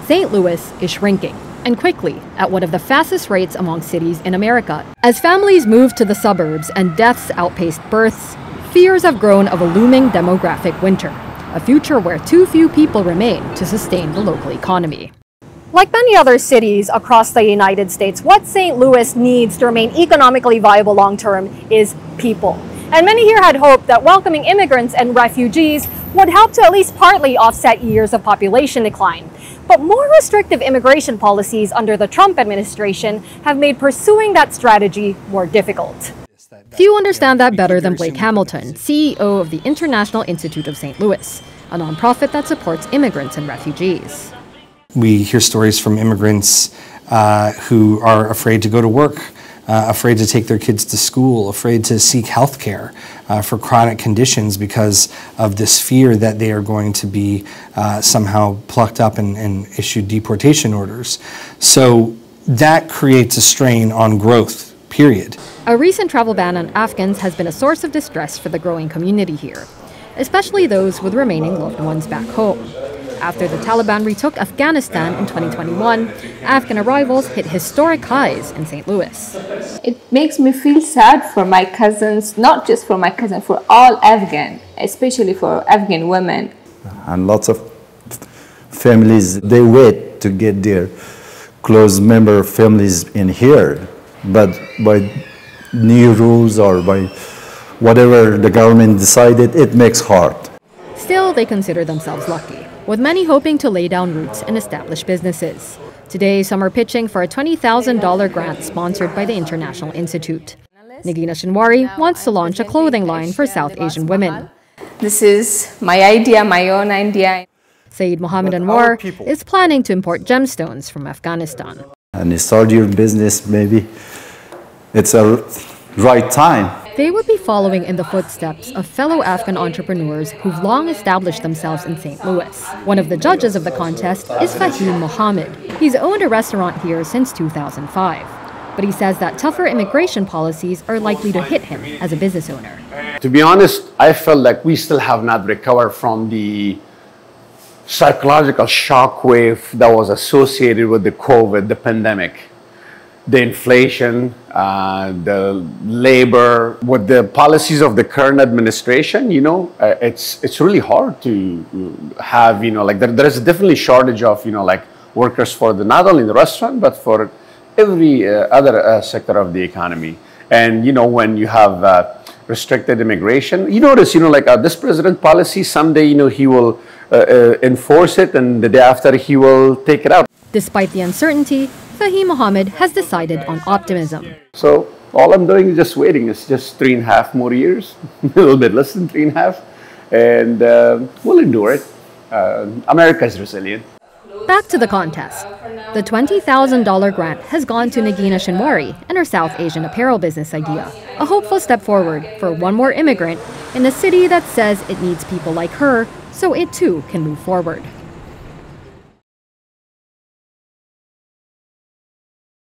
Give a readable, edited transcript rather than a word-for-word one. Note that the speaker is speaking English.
St. Louis is shrinking, and quickly, at one of the fastest rates among cities in America. As families move to the suburbs and deaths outpaced births, fears have grown of a looming demographic winter, a future where too few people remain to sustain the local economy. Like many other cities across the United States, what St. Louis needs to remain economically viable long-term is people. And many here had hoped that welcoming immigrants and refugees would help to at least partly offset years of population decline. But more restrictive immigration policies under the Trump administration have made pursuing that strategy more difficult. Few understand that better than Blake Hamilton, CEO of the International Institute of St. Louis, a nonprofit that supports immigrants and refugees. We hear stories from immigrants who are afraid to go to work, afraid to take their kids to school, afraid to seek health care for chronic conditions because of this fear that they are going to be somehow plucked up and issued deportation orders. So that creates a strain on growth, period. A recent travel ban on Afghans has been a source of distress for the growing community here, especially those with remaining loved ones back home. After the Taliban retook Afghanistan in 2021, Afghan arrivals hit historic highs in St. Louis. It makes me feel sad for my cousins, not just for my cousins, for all Afghan, especially for Afghan women. And lots of families, they wait to get their close member families in here. But by new rules or by whatever the government decided, it makes hard. Still, they consider themselves lucky, with many hoping to lay down roots and establish businesses. Today, some are pitching for a $20,000 grant sponsored by the International Institute. Nagina Shinwari wants to launch a clothing line for South Asian women. This is my idea, my own idea. 𝗧𝗲𝗃𝗶𝘀𝗶 is planning to import gemstones from Afghanistan. And you start your business, maybe it's a right time. They would be following in the footsteps of fellow Afghan entrepreneurs who've long established themselves in St. Louis. One of the judges of the contest is Fahim Mohammed. He's owned a restaurant here since 2005. But he says that tougher immigration policies are likely to hit him as a business owner. To be honest, I felt like we still have not recovered from the psychological shockwave that was associated with the COVID, the pandemic. The inflation, the labor, with the policies of the current administration, you know, it's really hard to have, you know, like there's definitely shortage of, you know, like workers for not only the restaurant, but for every other sector of the economy. And, you know, when you have restricted immigration, you notice, you know, like this president policy, someday, you know, he will enforce it and the day after he will take it out. Despite the uncertainty, Fahim Mohammed has decided on optimism. So all I'm doing is just waiting. It's just 3.5 more years, a little bit less than 3.5, and we'll endure it. America is resilient. Back to the contest. The $20,000 grant has gone to Nagina Shinwari and her South Asian apparel business idea, a hopeful step forward for one more immigrant in a city that says it needs people like her so it too can move forward.